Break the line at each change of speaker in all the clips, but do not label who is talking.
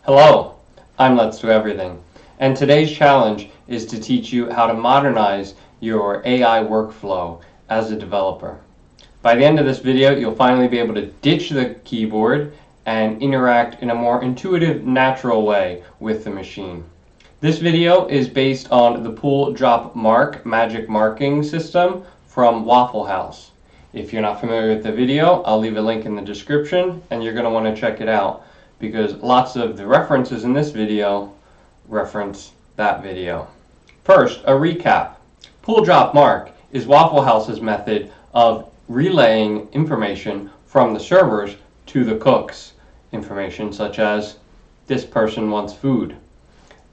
Hello, I'm Let's Do Everything, and today's challenge is to teach you how to modernize your AI workflow as a developer. By the end of this video, you'll finally be able to ditch the keyboard and interact in a more intuitive, natural way with the machine. This video is based on the Pull Drop Mark magic marking system from Waffle House. If you're not familiar with the video, I'll leave a link in the description and you're going to want to check it out, because lots of the references in this video reference that video. First, a recap. Pull Drop Mark is Waffle House's method of relaying information from the servers to the cooks. Information such as, this person wants food.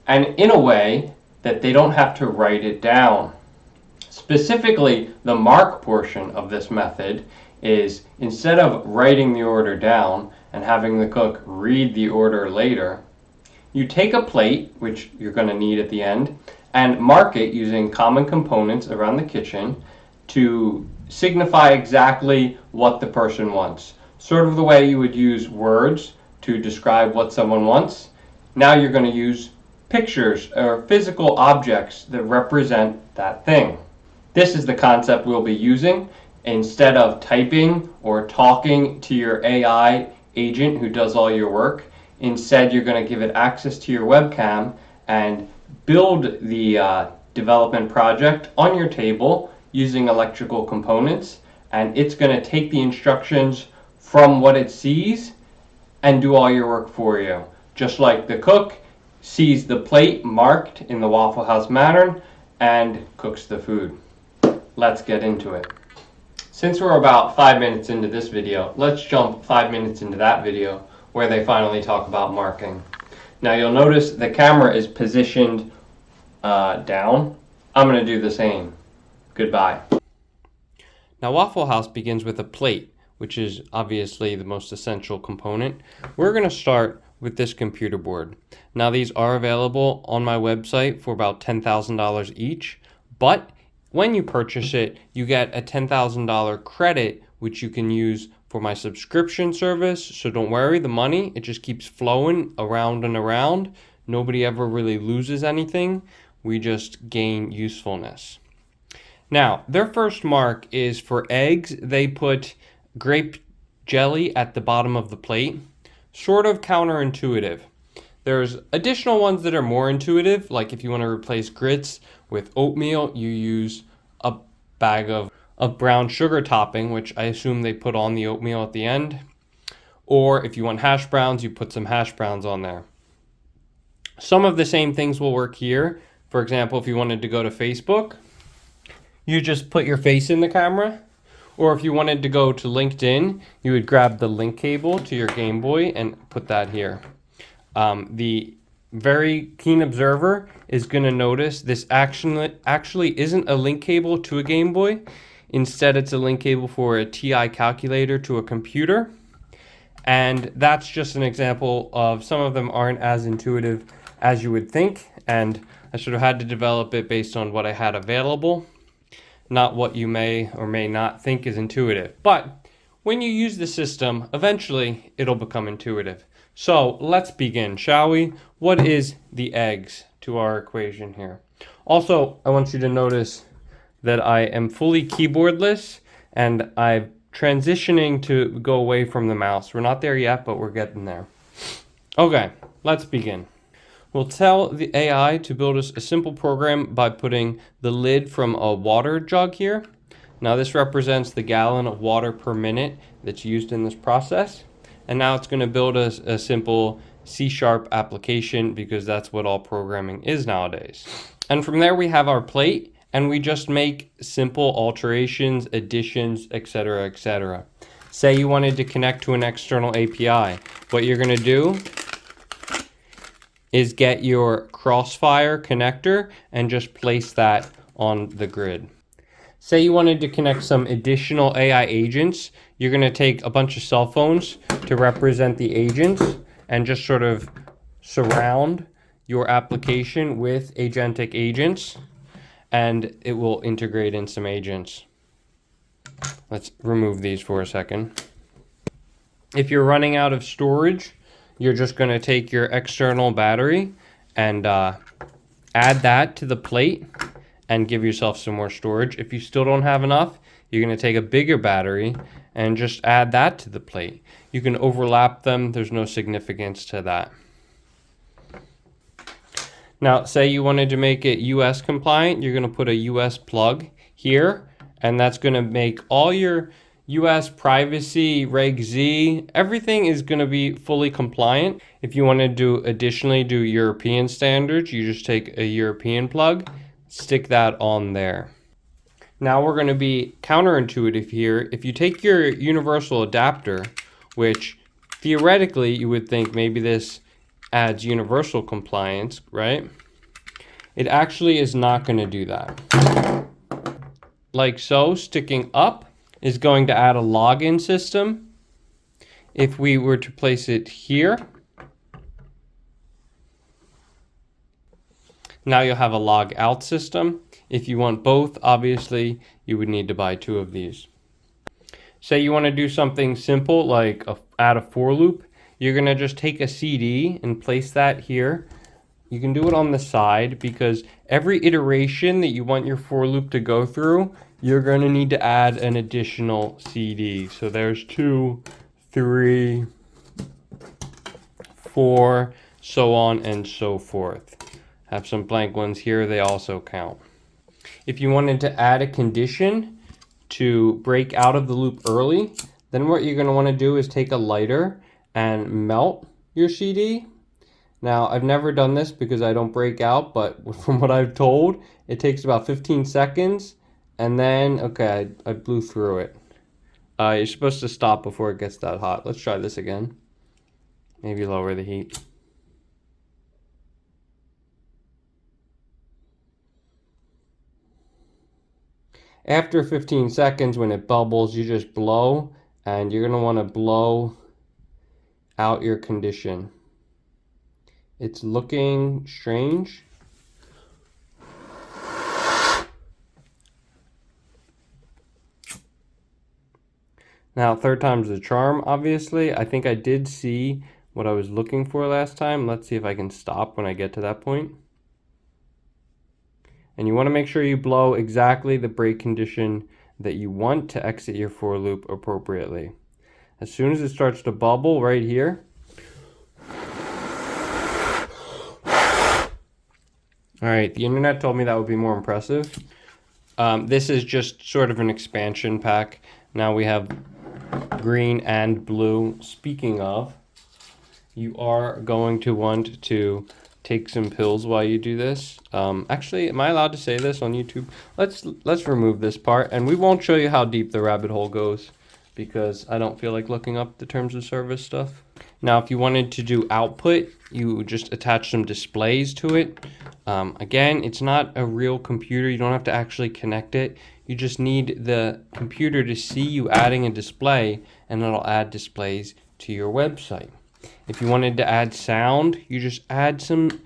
And in a way that they don't have to write it down. Specifically, the mark portion of this method is, instead of writing the order down and having the cook read the order later, you take a plate, which you're going to need at the end, and mark it using common components around the kitchen to signify exactly what the person wants. Sort of the way you would use words to describe what someone wants. Now you're going to use pictures or physical objects that represent that thing. This is the concept we'll be using. Instead of typing or talking to your AI agent who does all your work, instead you're going to give it access to your webcam and build the development project on your table using electrical components, and it's going to take the instructions from what it sees and do all your work for you. Just like the cook sees the plate marked in the Waffle House pattern and cooks the food. Let's get into it. Since we're about 5 minutes into this video, let's jump 5 minutes into that video where they finally talk about marking. Now you'll notice the camera is positioned down. I'm going to do the same. Goodbye. Now Waffle House begins with a plate, which is obviously the most essential component. We're going to start with this computer board. Now these are available on my website for about $10,000 each, but when you purchase it, you get a $10,000 credit, which you can use for my subscription service. So don't worry, the money, it just keeps flowing around and around. Nobody ever really loses anything. We just gain usefulness. Now, their first mark is for eggs. They put grape jelly at the bottom of the plate. Sort of counterintuitive. There's additional ones that are more intuitive, like if you want to replace grits with oatmeal, you use a bag of brown sugar topping, which I assume they put on the oatmeal at the end. Or if you want hash browns, you put some hash browns on there. Some of the same things will work here. For example, if you wanted to go to Facebook, you just put your face in the camera. Or if you wanted to go to LinkedIn, you would grab the link cable to your Game Boy and put that here. The very keen observer is going to notice this actually isn't a link cable to a Game Boy. Instead, it's a link cable for a TI calculator to a computer. And that's just an example of some of them aren't as intuitive as you would think. And I sort of had to develop it based on what I had available, not what you may or may not think is intuitive. But when you use the system, eventually it'll become intuitive. So let's begin, shall we? What is the eggs to our equation here? Also, I want you to notice that I am fully keyboardless and I'm transitioning to go away from the mouse. We're not there yet, but we're getting there. Okay, let's begin. We'll tell the AI to build us a simple program by putting the lid from a water jug here. Now this represents the gallon of water per minute that's used in this process. And now it's going to build us a simple C# application, because that's what all programming is nowadays. And from there we have our plate, and we just make simple alterations, additions, etc., etc. Say you wanted to connect to an external API. What you're going to do is get your Crossfire connector and just place that on the grid. Say you wanted to connect some additional AI agents, you're going to take a bunch of cell phones to represent the agents and just sort of surround your application with agentic agents, and it will integrate in some agents. Let's remove these for a second. If you're running out of storage, you're just going to take your external battery and add that to the plate and give yourself some more storage. If you still don't have enough, you're going to take a bigger battery and just add that to the plate. You can overlap them. There's no significance to that. Now, say you wanted to make it US compliant, you're going to put a US plug here, and that's going to make all your US privacy, Reg Z, everything is going to be fully compliant. If you want to additionally do European standards, you just take a European plug, stick that on there. Now we're going to be counterintuitive here. If you take your universal adapter, which theoretically you would think maybe this adds universal compliance, right? It actually is not going to do that. Like so, sticking up is going to add a login system. If we were to place it here, now you'll have a log out system. If you want both, obviously, you would need to buy 2 of these. Say you want to do something simple like add a for loop. You're going to just take a CD and place that here. You can do it on the side because every iteration that you want your for loop to go through, you're going to need to add an additional CD. So there's 2, 3, 4, so on and so forth. Have some blank ones here, they also count. If you wanted to add a condition to break out of the loop early, then what you're going to want to do is take a lighter and melt your CD. Now, I've never done this because I don't break out, but from what I've told, it takes about 15 seconds, and then, okay, I blew through it. You're supposed to stop before it gets that hot. Let's try this again. Maybe lower the heat. After 15 seconds, when it bubbles, you just blow, and you're going to want to blow out your condition. It's looking strange. Now, 3rd time's the charm, obviously. I think I did see what I was looking for last time. Let's see if I can stop when I get to that point. And you want to make sure you blow exactly the break condition that you want to exit your for loop appropriately. As soon as it starts to bubble right here, all right, the internet told me that would be more impressive. This is just sort of an expansion pack. Now we have green and blue. Speaking of, you are going to want to take some pills while you do this. Actually, am I allowed to say this on YouTube? Let's remove this part, and we won't show you how deep the rabbit hole goes because I don't feel like looking up the terms of service stuff. Now, if you wanted to do output, you would just attach some displays to it. Again, it's not a real computer. You don't have to actually connect it. You just need the computer to see you adding a display, and it'll add displays to your website. If you wanted to add sound, you just add some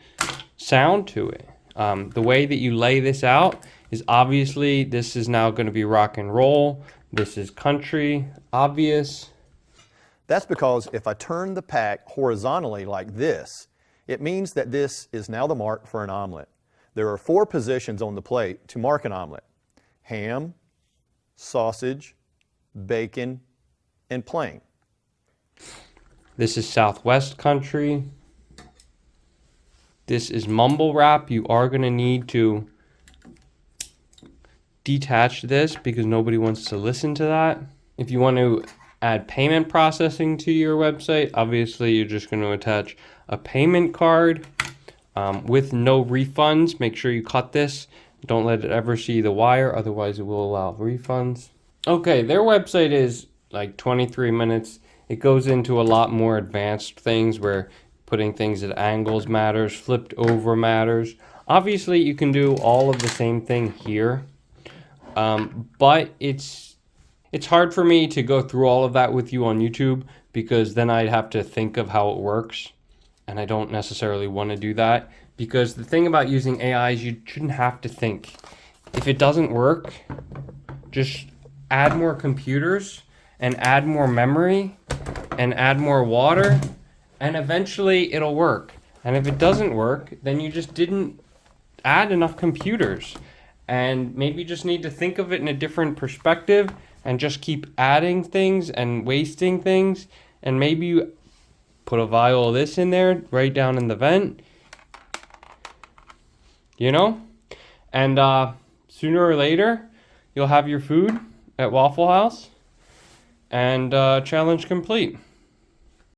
sound to it. The way that you lay this out is obviously this is now going to be rock and roll. This is country, obvious.
That's because if I turn the pack horizontally like this, it means that this is now the mark for an omelet. There are 4 positions on the plate to mark an omelet: ham, sausage, bacon, and plain.
This is Southwest country. This is mumble rap. You are going to need to detach this because nobody wants to listen to that. If you want to add payment processing to your website, obviously you're just going to attach a payment card with no refunds. Make sure you cut this. Don't let it ever see the wire, otherwise it will allow refunds. Okay, their website is like 23 minutes. It goes into a lot more advanced things where putting things at angles matters, flipped over matters. Obviously, you can do all of the same thing here, but it's hard for me to go through all of that with you on YouTube because then I'd have to think of how it works, and I don't necessarily want to do that because the thing about using AI is you shouldn't have to think. If it doesn't work, just add more computers and add more memory and add more water And eventually it'll work. And if it doesn't work, then you just didn't add enough computers. And maybe you just need to think of it in a different perspective and just keep adding things and wasting things. And maybe you put a vial of this in there, right down in the vent. You know? And sooner or later, you'll have your food at Waffle House. And challenge complete.